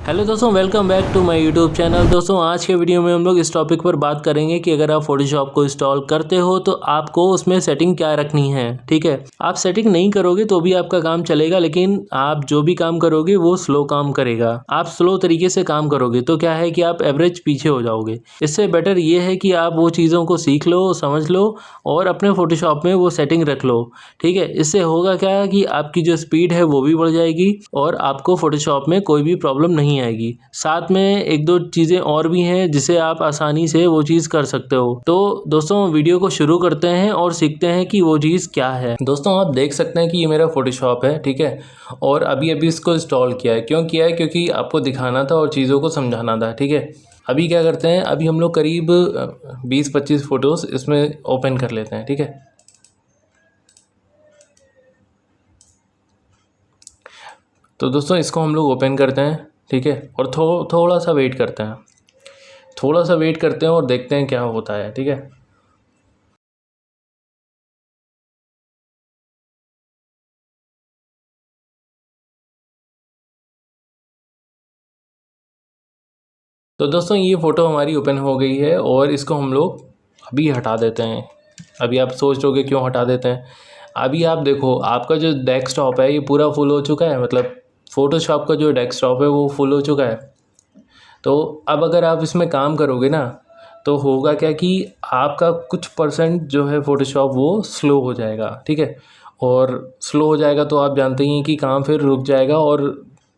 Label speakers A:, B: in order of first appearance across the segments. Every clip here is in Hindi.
A: हेलो दोस्तों, welcome back to my YouTube channel. दोस्तों, आज के वीडियो में हम लोग इस टॉपिक पर बात करेंगे कि अगर आप फोटोशॉप को इंस्टॉल करते हो तो आपको उसमें सेटिंग क्या रखनी है। ठीक है, आप सेटिंग नहीं करोगे तो भी आपका काम चलेगा, लेकिन आप जो भी काम करोगे वो स्लो काम करेगा। आप स्लो तरीके से काम करोगे तो क्या है कि आप एवरेज पीछे हो जाओगे। इससे बेटर ये है कि आप वो चीज़ों को सीख लो, समझ लो और अपने फोटोशॉप में वो सेटिंग रख लो। ठीक है, इससे होगा क्या कि आपकी जो स्पीड है वो भी बढ़ जाएगी और आपको फोटोशॉप में कोई भी प्रॉब्लम नहीं आएगी। साथ में एक दो चीज़ें और भी हैं जिसे आप आसानी से वो चीज़ कर सकते हो। तो दोस्तों, वीडियो को शुरू करते हैं और सीखते हैं कि वो चीज़ क्या है। दोस्तों, आप देख सकते हैं कि ये मेरा फोटोशॉप है। ठीक है, और अभी इसको इंस्टॉल किया है। क्यों किया है? क्योंकि आपको दिखाना था और चीज़ों को समझाना था। ठीक है, अभी क्या करते हैं, अभी हम लोग करीब 20-25 फ़ोटोज़ इसमें ओपन कर लेते हैं। ठीक है, तो दोस्तों इसको हम लोग ओपन करते हैं। ठीक है, और थोड़ा सा वेट करते हैं, थोड़ा सा वेट करते हैं और देखते हैं क्या होता है। ठीक है, तो दोस्तों ये फ़ोटो हमारी ओपन हो गई है और इसको हम लोग अभी हटा देते हैं। अभी आप सोच रहोगे क्यों हटा देते हैं। अभी आप देखो, आपका जो डेस्कटॉप है ये पूरा फुल हो चुका है, मतलब फ़ोटोशॉप का जो डेस्कटॉप है वो फुल हो चुका है। तो अब अगर आप इसमें काम करोगे ना तो होगा क्या कि आपका कुछ परसेंट जो है फ़ोटोशॉप वो स्लो हो जाएगा। ठीक है, और स्लो हो जाएगा तो आप जानते ही हैं कि काम फिर रुक जाएगा और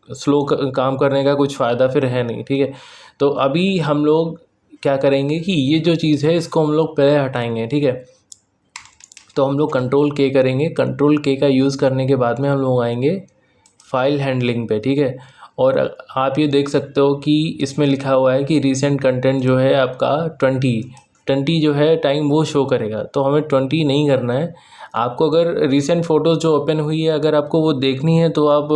A: स्लो काम करने का कुछ फ़ायदा फिर है नहीं। ठीक है, तो अभी हम लोग क्या करेंगे कि ये जो चीज़ है इसको हम लोग पहले हटाएंगे। ठीक है, तो हम लोग कंट्रोल के करेंगे। कंट्रोल के का यूज़ करने के बाद में हम लोग आएंगे फाइल हैंडलिंग पे। ठीक है, और आप ये देख सकते हो कि इसमें लिखा हुआ है कि रीसेंट कंटेंट जो है आपका 20 जो है टाइम वो शो करेगा। तो हमें 20 नहीं करना है। आपको अगर रीसेंट फ़ोटोज़ जो ओपन हुई है अगर आपको वो देखनी है तो आप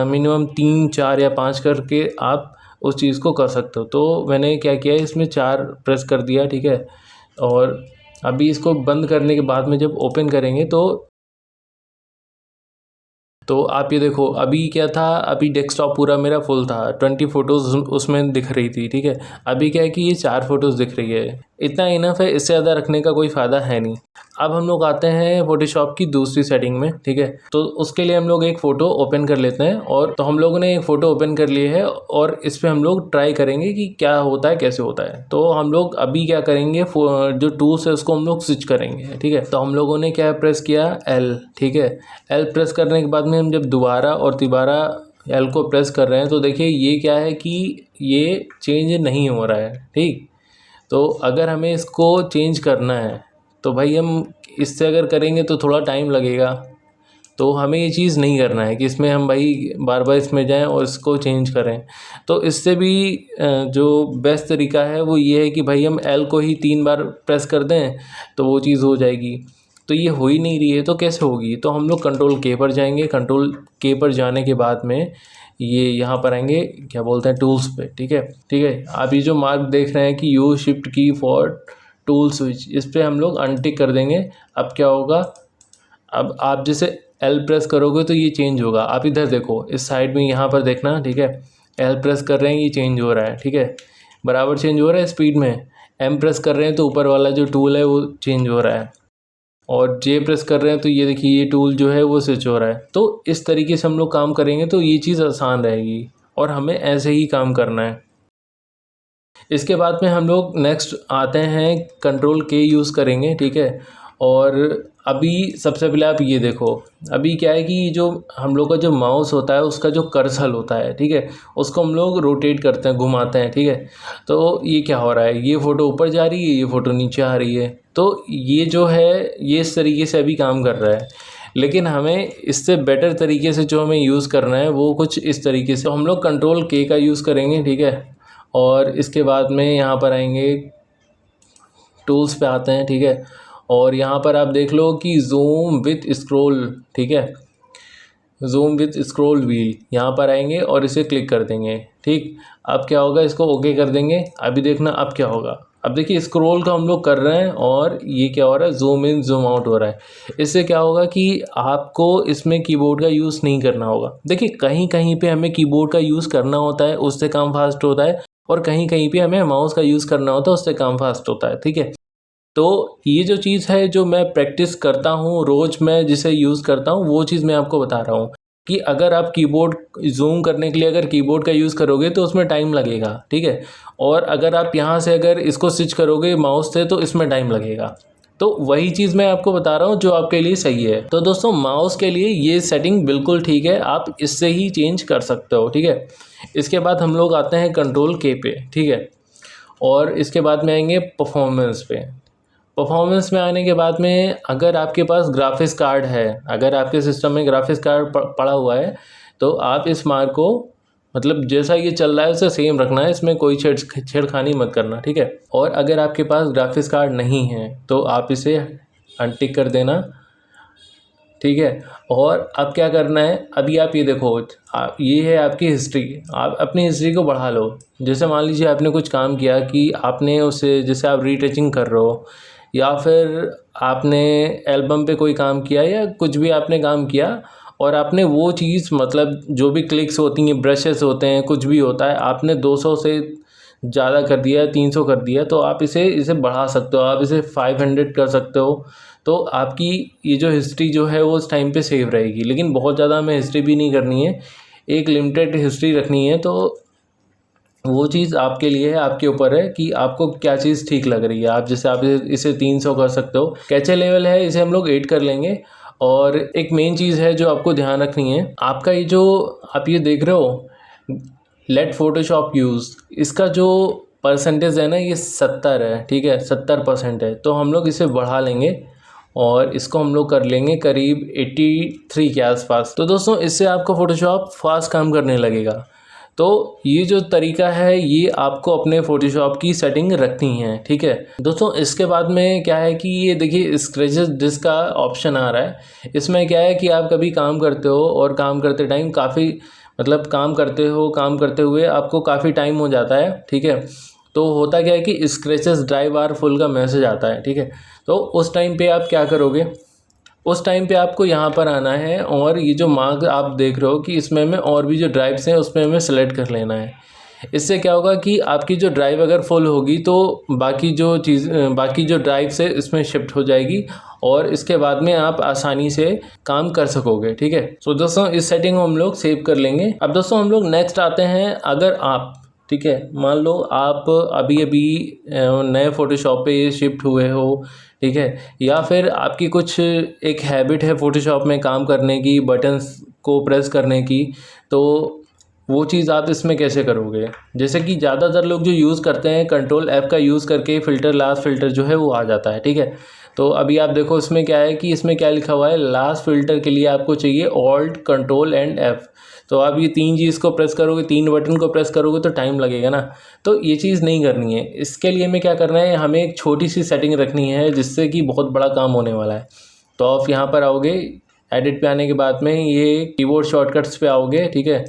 A: मिनिमम 3, 4 या 5 करके आप उस चीज़ को कर सकते हो। तो मैंने क्या किया है, इसमें 4 प्रेस कर दिया। ठीक है, और अभी इसको बंद करने के बाद में जब ओपन करेंगे तो आप ये देखो, अभी क्या था, अभी डेस्कटॉप पूरा मेरा फुल था, 20 फ़ोटोज़ उसमें दिख रही थी। ठीक है, अभी क्या है कि ये 4 फ़ोटोज़ दिख रही है। इतना इनफ है, इससे ज़्यादा रखने का कोई फ़ायदा है नहीं। अब हम लोग आते हैं फ़ोटोशॉप की दूसरी सेटिंग में। ठीक है, तो उसके लिए हम लोग एक फ़ोटो ओपन कर लेते हैं। और तो हम लोगों ने एक फ़ोटो ओपन कर ली है और इस पर हम लोग ट्राई करेंगे कि क्या होता है, कैसे होता है। तो हम लोग अभी क्या करेंगे, जो टूल्स है उसको हम लोग स्विच करेंगे। ठीक है, तो हम लोगों ने क्या प्रेस किया, एल। ठीक है, एल प्रेस करने के बाद में हम जब दोबारा और तिबारा एल को प्रेस कर रहे हैं तो देखिए ये क्या है कि ये चेंज नहीं हो रहा है। ठीक, तो अगर हमें इसको चेंज करना है तो भाई हम इससे अगर करेंगे तो थोड़ा टाइम लगेगा। तो हमें ये चीज़ नहीं करना है कि इसमें हम भाई बार बार इसमें जाएं और इसको चेंज करें। तो इससे भी जो बेस्ट तरीका है वो ये है कि भाई हम एल को ही 3 बार प्रेस कर दें तो वो चीज़ हो जाएगी। तो ये हो ही नहीं रही है तो कैसे होगी। तो हम लोग कंट्रोल के पर जाएंगे। कंट्रोल के पर जाने के बाद में ये यहाँ पर आएंगे, क्या बोलते हैं, टूल्स पे। ठीक है, ठीक है, आप ये जो मार्क देख रहे हैं कि यू शिफ्ट की फॉर टूल स्विच, इस पर हम लोग अनटिक कर देंगे। अब क्या होगा, अब आप जैसे एल प्रेस करोगे तो ये चेंज होगा। आप इधर देखो, इस साइड में यहाँ पर देखना। ठीक है, एल प्रेस कर रहे हैं, ये चेंज हो रहा है। ठीक है, बराबर चेंज हो रहा है स्पीड में। एम प्रेस कर रहे हैं तो ऊपर वाला जो टूल है वो चेंज हो रहा है, और जे प्रेस कर रहे हैं तो ये देखिए ये टूल जो है वो स्विच हो रहा है। तो इस तरीके से हम लोग काम करेंगे तो ये चीज़ आसान रहेगी और हमें ऐसे ही काम करना है। इसके बाद में हम लोग नेक्स्ट आते हैं, कंट्रोल के यूज़ करेंगे। ठीक है, और अभी सबसे पहले आप ये देखो, अभी क्या है कि जो हम लोग का जो माउस होता है उसका जो कर्सर होता है, ठीक है, उसको हम लोग रोटेट करते हैं, घुमाते हैं। ठीक है, तो ये क्या हो रहा है, ये फ़ोटो ऊपर जा रही है, ये फ़ोटो नीचे आ रही है। तो ये जो है ये इस तरीके से अभी काम कर रहा है, लेकिन हमें इससे बेटर तरीके से जो हमें यूज़ करना है वो कुछ इस तरीके से। तो हम लोग कंट्रोल के का यूज़ करेंगे। ठीक है, और इसके बाद में यहाँ पर आएंगे, टूल्स पे आते हैं। ठीक है, और यहाँ पर आप देख लो कि जूम विथ स्क्रॉल। ठीक है, जूम विद स्क्रॉल व्हील, यहाँ पर आएंगे और इसे क्लिक कर देंगे। ठीक, अब क्या होगा, इसको ओके कर देंगे। अभी देखना अब क्या होगा। अब देखिए स्क्रॉल का हम लोग कर रहे हैं और ये क्या हो रहा है, जूम इन जूम आउट हो रहा है। इससे क्या होगा कि आपको इसमें कीबोर्ड का यूज़ नहीं करना होगा। देखिए कहीं कहीं पे हमें कीबोर्ड का यूज़ करना होता है, उससे काम फास्ट होता है, और कहीं कहीं पे हमें माउस का यूज़ करना होता है, उससे काम फास्ट होता है। ठीक है, तो ये जो चीज़ है जो मैं प्रैक्टिस करता हूँ रोज़, मैं जिसे यूज़ करता हूँ वो चीज़ मैं आपको बता रहा हूँ कि अगर आप कीबोर्ड जूम करने के लिए अगर कीबोर्ड का यूज़ करोगे तो उसमें टाइम लगेगा। ठीक है, और अगर आप यहाँ से अगर इसको स्विच करोगे माउस से तो इसमें टाइम लगेगा। तो वही चीज़ मैं आपको बता रहा हूँ जो आपके लिए सही है। तो दोस्तों माउस के लिए ये सेटिंग बिल्कुल ठीक है, आप इससे ही चेंज कर सकते हो। ठीक है, इसके बाद हम लोग आते हैं कंट्रोल के पे। ठीक है, और इसके बाद में आएंगे परफॉर्मेंस पे। परफॉर्मेंस में आने के बाद में अगर आपके पास ग्राफिक्स कार्ड है, अगर आपके सिस्टम में ग्राफिक्स कार्ड पड़ा हुआ है, तो आप इस मार्क को मतलब जैसा ये चल रहा है उसे सेम रखना है, इसमें कोई छेड़खानी मत करना। ठीक है, और अगर आपके पास ग्राफिक्स कार्ड नहीं है तो आप इसे अनटिक कर देना। ठीक है, और अब क्या करना है, अभी आप ये देखो, ये है आपकी हिस्ट्री। आप अपनी हिस्ट्री को बढ़ा लो। जैसे मान लीजिए आपने कुछ काम किया कि आपने उसे, जैसे आप रीटचिंग कर रहे हो या फिर आपने एल्बम पे कोई काम किया या कुछ भी आपने काम किया, और आपने वो चीज़ मतलब जो भी क्लिक्स होती हैं, ब्रशेस होते हैं, कुछ भी होता है, आपने 200 से ज़्यादा कर दिया, 300 कर दिया, तो आप इसे बढ़ा सकते हो, आप इसे 500 कर सकते हो। तो आपकी ये जो हिस्ट्री जो है वो उस टाइम पे सेव रहेगी। लेकिन बहुत ज़्यादा हमें हिस्ट्री भी नहीं करनी है, एक लिमिटेड हिस्ट्री रखनी है। तो वो चीज़ आपके लिए है, आपके ऊपर है कि आपको क्या चीज़ ठीक लग रही है। आप जैसे आप इसे 300 कर सकते हो। कैचे लेवल है, इसे हम लोग 8 कर लेंगे। और एक मेन चीज़ है जो आपको ध्यान रखनी है, आपका ये जो आप ये देख रहे हो लेट फोटोशॉप यूज़, इसका जो परसेंटेज है ना ये 70 है। ठीक है, 70% है, तो हम लोग इसे बढ़ा लेंगे और इसको हम लोग कर लेंगे करीब 83 के आसपास। तो दोस्तों इससे आपका फ़ोटोशॉप फास्ट काम करने लगेगा। तो ये जो तरीका है ये आपको अपने फ़ोटोशॉप की सेटिंग रखनी है। ठीक है दोस्तों, इसके बाद में क्या है कि ये देखिए स्क्रैचेस डिस्क का ऑप्शन आ रहा है। इसमें क्या है कि आप कभी काम करते हो और काम करते टाइम काफ़ी मतलब काम करते हुए आपको काफ़ी टाइम हो जाता है। ठीक है, तो होता क्या है कि स्क्रैचेस ड्राइव आर फुल का मैसेज आता है। ठीक है, तो उस टाइम पे आप क्या करोगे, उस टाइम पे आपको यहाँ पर आना है और ये जो मार्क आप देख रहे हो कि इसमें हमें और भी जो ड्राइव्स हैं उसमें हमें सेलेक्ट कर लेना है। इससे क्या होगा कि आपकी जो ड्राइव अगर फुल होगी तो बाकी जो ड्राइव्स है इसमें शिफ्ट हो जाएगी और इसके बाद में आप आसानी से काम कर सकोगे। ठीक है, सो दोस्तों इस सेटिंग को हम लोग सेव कर लेंगे। अब दोस्तों हम लोग नेक्स्ट आते हैं, अगर आप ठीक है मान लो आप अभी अभी नए फ़ोटोशॉप पे शिफ्ट हुए हो। ठीक है, या फिर आपकी कुछ एक हैबिट है फ़ोटोशॉप में काम करने की, बटन्स को प्रेस करने की, तो वो चीज़ आप इसमें कैसे करोगे। जैसे कि ज़्यादातर लोग जो यूज़ करते हैं कंट्रोल F का यूज़ करके फ़िल्टर लास्ट फ़िल्टर जो है वो आ जाता है। ठीक है, तो अभी आप देखो इसमें क्या है कि इसमें क्या लिखा हुआ है, लास्ट फ़िल्टर के लिए आपको चाहिए ऑल्ट कंट्रोल एंड F। तो आप ये 3 चीज़ को प्रेस करोगे, 3 बटन को प्रेस करोगे तो टाइम लगेगा ना, तो ये चीज़ नहीं करनी है। इसके लिए हमें क्या करना है, हमें एक छोटी सी सेटिंग रखनी है जिससे कि बहुत बड़ा काम होने वाला है। तो आप यहाँ पर आओगे, एडिट पे आने के बाद में ये कीबोर्ड शॉर्टकट्स पे आओगे। ठीक है,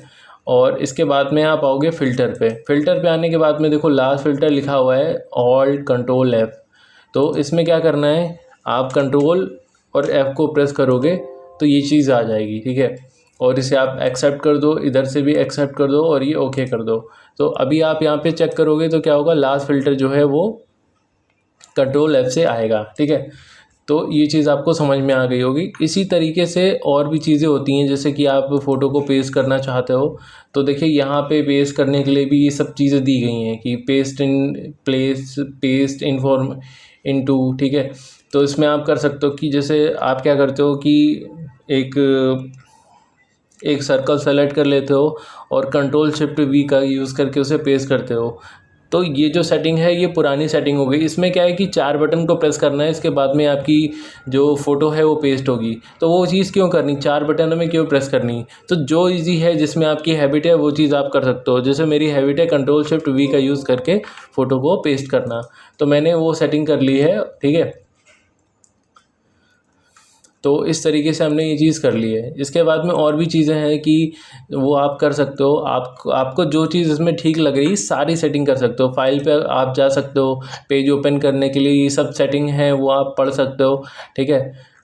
A: और इसके बाद में आप आओगे फ़िल्टर पे आने के बाद में देखो लास्ट फ़िल्टर लिखा हुआ है ऑल्ट कंट्रोल F। तो इसमें क्या करना है, आप कंट्रोल और F को प्रेस करोगे तो ये चीज़ आ जाएगी। ठीक है, और इसे आप एक्सेप्ट कर दो, इधर से भी एक्सेप्ट कर दो और ये ओके कर दो। तो अभी आप यहाँ पे चेक करोगे तो क्या होगा, लास्ट फ़िल्टर जो है वो कंट्रोल F से आएगा। ठीक है, तो ये चीज़ आपको समझ में आ गई होगी। इसी तरीके से और भी चीज़ें होती हैं, जैसे कि आप फ़ोटो को पेस्ट करना चाहते हो तो देखिए यहाँ पे पेस्ट करने के लिए भी ये सब चीज़ें दी गई हैं कि paste in place, paste in form into. ठीक है, तो इसमें आप कर सकते हो कि जैसे आप क्या करते हो कि एक सर्कल सेलेक्ट कर लेते हो और कंट्रोल शिफ्ट V का यूज़ करके उसे पेस्ट करते हो। तो ये जो सेटिंग है ये पुरानी सेटिंग हो गई। इसमें क्या है कि 4 बटन को प्रेस करना है, इसके बाद में आपकी जो फ़ोटो है वो पेस्ट होगी। तो वो चीज़ क्यों करनी, 4 बटन में क्यों प्रेस करनी। तो जो इजी है, जिसमें आपकी हैबिट है वो चीज़ आप कर सकते हो। जैसे मेरी हैबिट है कंट्रोल शिफ्ट V का यूज़ करके फ़ोटो को पेस्ट करना, तो मैंने वो सेटिंग कर ली है। ठीक है, तो इस तरीके से हमने ये चीज़ कर ली है। इसके बाद में और भी चीज़ें हैं कि वो आप कर सकते हो। आपको जो चीज़ इसमें ठीक लग रही सारी सेटिंग कर सकते हो। फाइल पे आप जा सकते हो, पेज ओपन करने के लिए ये सब सेटिंग है वो आप पढ़ सकते हो, ठीक है।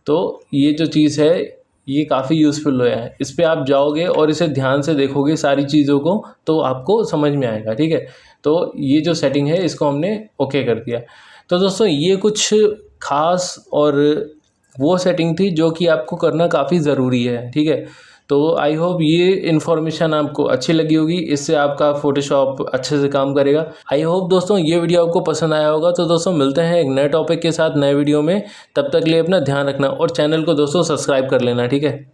A: तो ये जो चीज़ है ये काफ़ी यूज़फुल है। इस पे आप जाओगे और इसे ध्यान से देखोगे सारी चीज़ों को, तो आपको समझ में आएगा, ठीक है। तो ये जो सेटिंग है इसको हमने ओके कर दिया। तो दोस्तों ये कुछ ख़ास और वो सेटिंग थी जो कि आपको करना काफ़ी ज़रूरी है, ठीक है। तो आई होप ये इन्फॉर्मेशन आपको अच्छी लगी होगी, इससे आपका फ़ोटोशॉप अच्छे से काम करेगा। आई होप दोस्तों ये वीडियो आपको पसंद आया होगा। तो दोस्तों मिलते हैं एक नए टॉपिक के साथ नए वीडियो में, तब तक के लिए अपना ध्यान रखना और चैनल को दोस्तों सब्सक्राइब कर लेना, ठीक है।